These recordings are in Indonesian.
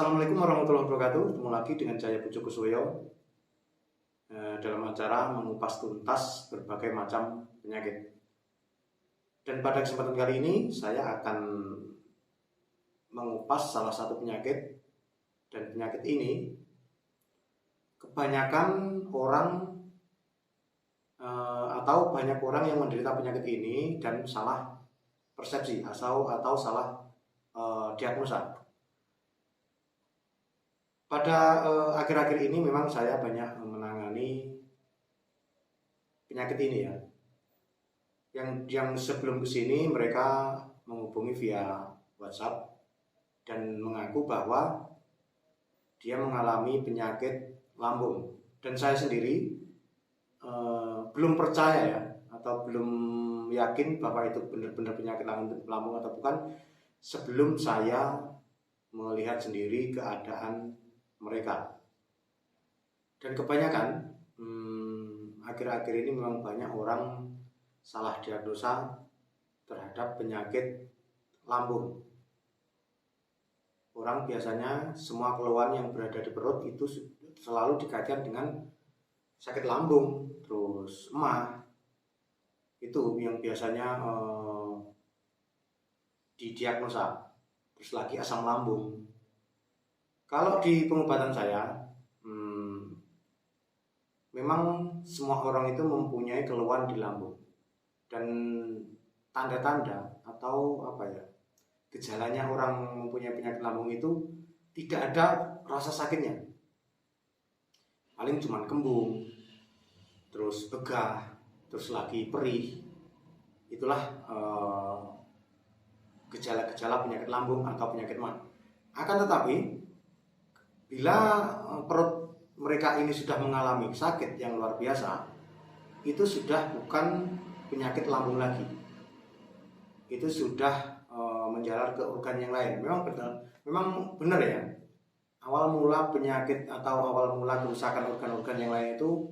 Assalamualaikum warahmatullahi wabarakatuh. Ketemu lagi dengan saya Pujo Kuswoyo dalam acara mengupas tuntas berbagai macam penyakit. Dan pada kesempatan kali ini saya akan mengupas salah satu penyakit, dan penyakit ini kebanyakan orang atau banyak orang yang menderita penyakit ini dan salah persepsi atau salah diagnosa. Pada akhir-akhir ini memang saya banyak menangani penyakit ini ya. Yang sebelum kesini mereka menghubungi via WhatsApp dan mengaku bahwa dia mengalami penyakit lambung. Dan saya sendiri belum percaya ya, atau belum yakin bahwa itu benar-benar penyakit lambung atau bukan sebelum saya melihat sendiri keadaan mereka. Dan kebanyakan akhir-akhir ini memang banyak orang salah diagnosa terhadap penyakit lambung. Orang biasanya semua keluhan yang berada di perut itu selalu dikaitkan dengan sakit lambung, terus emah. Itu yang biasanya didiagnosa. Terus lagi asam lambung. Kalau di pengobatan saya, memang semua orang itu mempunyai keluhan di lambung, dan tanda-tanda atau gejalanya orang mempunyai penyakit lambung itu tidak ada rasa sakitnya, paling cuma kembung, terus begah, terus lagi perih. Itulah gejala-gejala penyakit lambung atau penyakit mah. Akan tetapi bila perut mereka ini sudah mengalami sakit yang luar biasa, itu sudah bukan penyakit lambung lagi. Itu sudah menjalar ke organ yang lain. Memang benar ya. Awal mula penyakit atau awal mula kerusakan organ-organ yang lain itu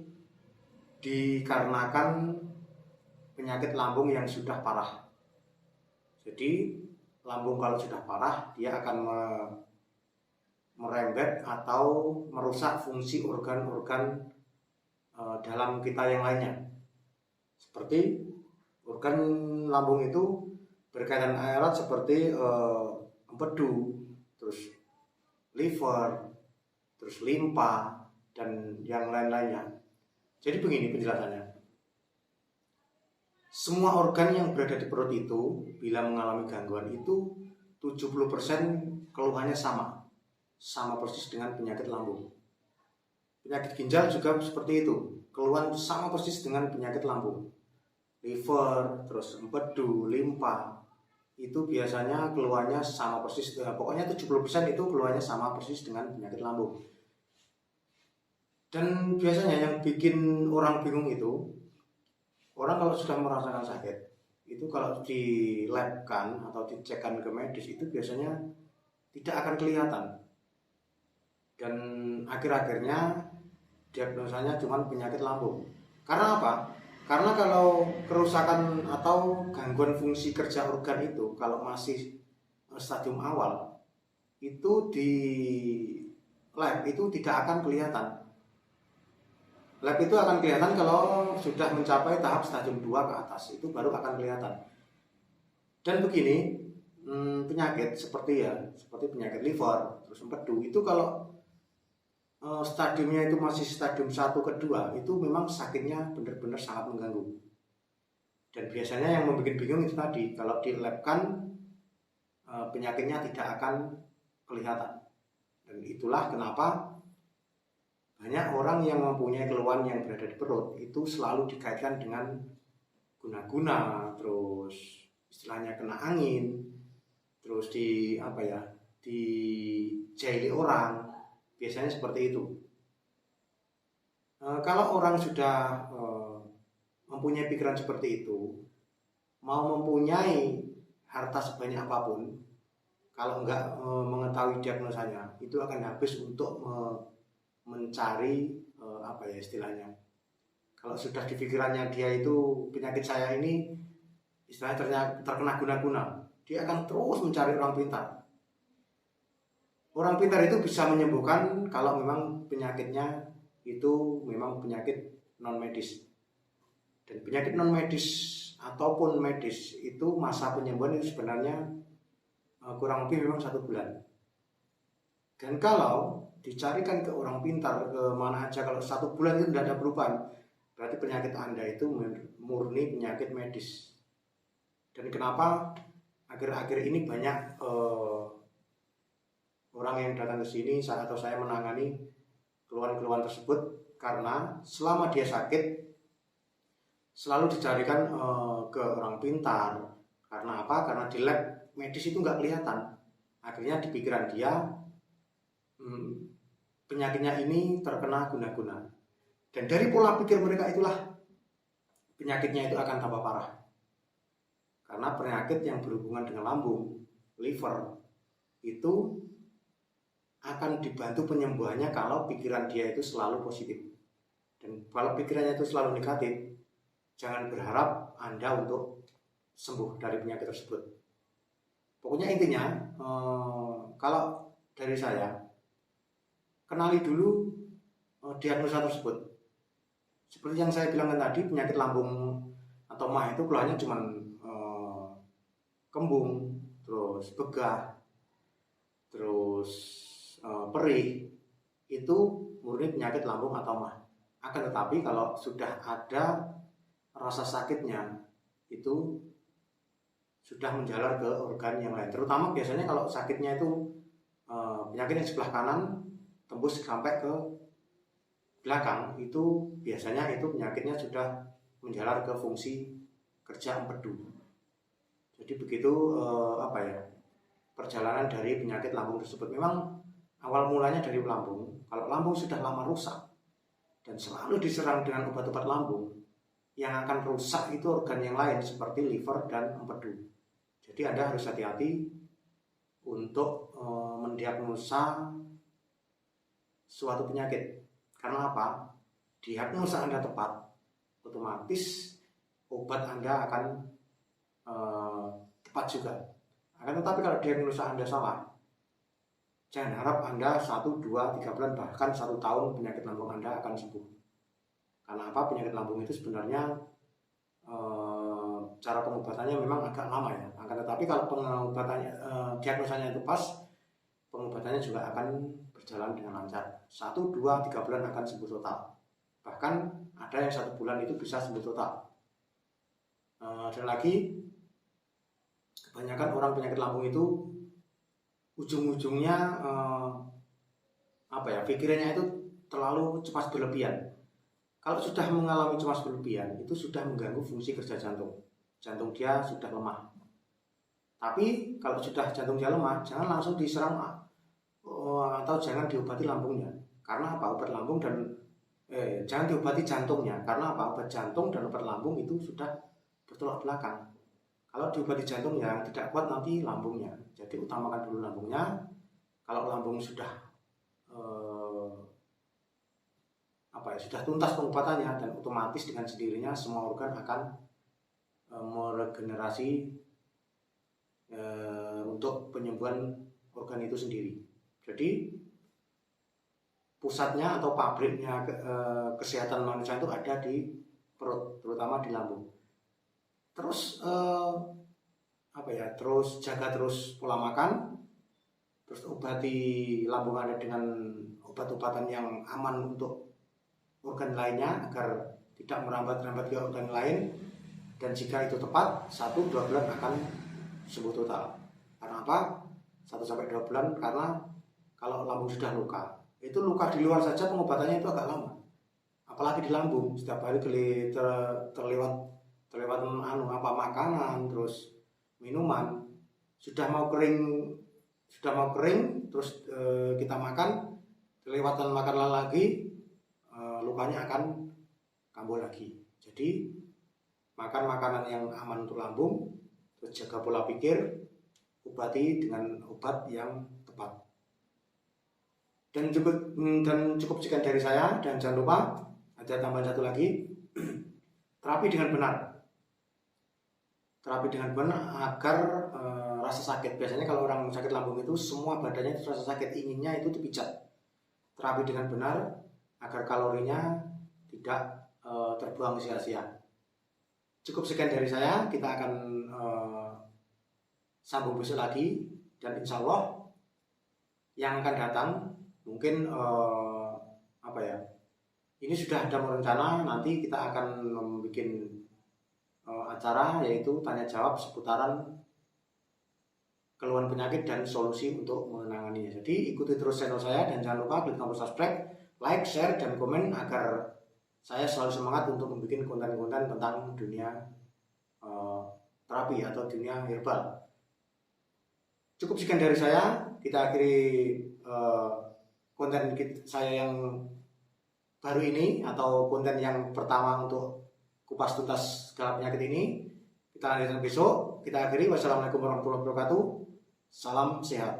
dikarenakan penyakit lambung yang sudah parah. Jadi lambung kalau sudah parah, dia akan merembet atau merusak fungsi organ-organ dalam kita yang lainnya. Seperti organ lambung itu berkaitan erat seperti empedu, terus liver, terus limpa, dan yang lain-lainnya. Jadi begini penjelasannya. Semua organ yang berada di perut itu bila mengalami gangguan itu 70% keluhannya sama persis dengan penyakit lambung. Penyakit ginjal juga seperti itu, keluhan sama persis dengan penyakit lambung. Liver, terus empedu, limpa, itu biasanya keluhannya sama persis, pokoknya 70% itu keluhannya sama persis dengan penyakit lambung. Dan biasanya yang bikin orang bingung itu, orang kalau sudah merasakan sakit, itu kalau dilabkan atau dicekkan ke medis itu biasanya tidak akan kelihatan. Dan akhir-akhirnya diagnosanya cuma penyakit lambung. Karena apa? Karena kalau kerusakan atau gangguan fungsi kerja organ itu kalau masih stadium awal, itu di lab itu tidak akan kelihatan. Lab itu akan kelihatan kalau sudah mencapai tahap stadium 2 ke atas, itu baru akan kelihatan. Dan begini, penyakit seperti penyakit liver, terus empedu, itu kalau stadiumnya itu masih stadium 1 ke 2, itu memang sakitnya benar-benar sangat mengganggu. Dan biasanya yang membuat bingung itu tadi, kalau dilabkan penyakitnya tidak akan kelihatan. Dan itulah kenapa banyak orang yang mempunyai keluhan yang berada di perut itu selalu dikaitkan dengan guna-guna, terus istilahnya kena angin, terus dijaili orang. Biasanya seperti itu. Kalau orang sudah mempunyai pikiran seperti itu, mau mempunyai harta sebanyak apapun, kalau enggak mengetahui diagnosanya, itu akan habis untuk mencari istilahnya. Kalau sudah di pikirannya dia itu penyakit saya ini istilahnya terkena guna-guna, dia akan terus mencari orang pintar. orang pintar itu bisa menyembuhkan kalau memang penyakitnya itu memang penyakit non medis. Dan penyakit non medis ataupun medis itu masa penyembuhan itu sebenarnya kurang lebih memang 1 bulan. Dan kalau dicarikan ke orang pintar ke mana aja, kalau 1 bulan itu tidak ada perubahan, berarti penyakit Anda itu murni penyakit medis. Dan kenapa akhir-akhir ini banyak orang yang datang ke sini atau saya menangani keluhan-keluhan tersebut, karena selama dia sakit selalu dicarikan ke orang pintar. Karena apa? Karena di lab medis itu nggak kelihatan. Akhirnya di pikiran dia penyakitnya ini terkena guna-guna. Dan dari pola pikir mereka itulah penyakitnya itu akan tambah parah. Karena penyakit yang berhubungan dengan lambung, liver, itu akan dibantu penyembuhannya kalau pikiran dia itu selalu positif. Dan kalau pikirannya itu selalu negatif, jangan berharap Anda untuk sembuh dari penyakit tersebut. Pokoknya intinya, kalau dari saya, kenali dulu diagnosa tersebut. Seperti yang saya bilang tadi, penyakit lambung atau MAH itu keluhannya cuma kembung, terus begah, terus perih, itu murni penyakit lambung atau MAH. Akan tetapi kalau sudah ada rasa sakitnya, itu sudah menjalar ke organ yang lain. Terutama biasanya kalau sakitnya itu penyakit yang sebelah kanan tembus sampai ke belakang, itu biasanya itu penyakitnya sudah menjalar ke fungsi kerja empedu. Jadi begitu perjalanan dari penyakit lambung tersebut. Memang awal mulanya dari lambung. Kalau lambung sudah lama rusak dan selalu diserang dengan obat-obat lambung, yang akan rusak itu organ yang lain seperti liver dan empedu. Jadi Anda harus hati-hati untuk mendiagnosa suatu penyakit. Karena apa? Diagnosa Anda tepat, otomatis obat Anda akan tepat juga. Akan tetapi kalau diagnosa Anda salah, jangan harap Anda 1, 2, 3 bulan bahkan 1 tahun penyakit lambung Anda akan sembuh. Karena apa? Penyakit lambung itu sebenarnya cara pengobatannya memang agak lama ya. Akan tetapi kalau pengobatannya diagnosanya itu pas, pengobatannya juga akan berjalan dengan lancar. 1, 2, 3 bulan akan sembuh total. Bahkan ada yang 1 bulan itu bisa sembuh total. Dan lagi, kebanyakan orang penyakit lambung itu ujung-ujungnya pikirannya itu terlalu cemas berlebihan. Kalau sudah mengalami cemas berlebihan, itu sudah mengganggu fungsi kerja jantung. Jantung dia sudah lemah. Tapi kalau sudah jantung dia lemah, jangan langsung diserang atau jangan diobati lambungnya. Karena apa? Obat lambung dan jangan diobati jantungnya. Karena apa? Obat jantung dan obat lambung itu sudah bertolak belakang. Kalau diobati jantung yang tidak kuat nanti lambungnya. Jadi utamakan dulu lambungnya. Kalau lambung sudah sudah tuntas pengobatannya, dan otomatis dengan sendirinya semua organ akan meregenerasi untuk penyembuhan organ itu sendiri. Jadi pusatnya atau pabriknya kesehatan manusia itu ada di perut, terutama di lambung. Terus terus jaga terus pola makan, terus obati lambung Anda dengan obat-obatan yang aman untuk organ lainnya agar tidak merambat-rambat ke organ lain. Dan jika itu tepat, 1-2 bulan akan sembuh total. Karena apa? 1-2 bulan, karena kalau lambung sudah luka, itu luka di luar saja pengobatannya itu agak lama. Apalagi di lambung, setiap hari terlewat makanan, terus minuman, sudah mau kering, terus kita makan, kelewatan makanan lagi, lukanya akan kambuh lagi. Jadi makan makanan yang aman untuk lambung, terus jaga pola pikir, obati dengan obat yang tepat. Dan cukup sekian dari saya, dan jangan lupa ada tambahan satu lagi, terapi dengan benar. terapi dengan benar agar rasa sakit. Biasanya kalau orang sakit lambung itu semua badannya itu rasa sakit, inginnya itu dipijat. Terapi dengan benar agar kalorinya tidak terbuang sia-sia. Cukup sekian dari saya, kita akan sambung besok lagi, dan insya Allah yang akan datang mungkin ini sudah ada rencana, nanti kita akan membuat acara yaitu tanya jawab seputaran keluhan penyakit dan solusi untuk menanganinya. Jadi ikuti terus channel saya dan jangan lupa klik tombol subscribe, like, share, dan komen agar saya selalu semangat untuk membuat konten-konten tentang dunia terapi atau dunia herbal. Cukup sekian dari saya, kita akhiri konten saya yang baru ini atau konten yang pertama untuk kupas tuntas segala penyakit ini. Kita lanjutkan besok. Kita akhiri. Wassalamualaikum warahmatullahi wabarakatuh. Salam sehat.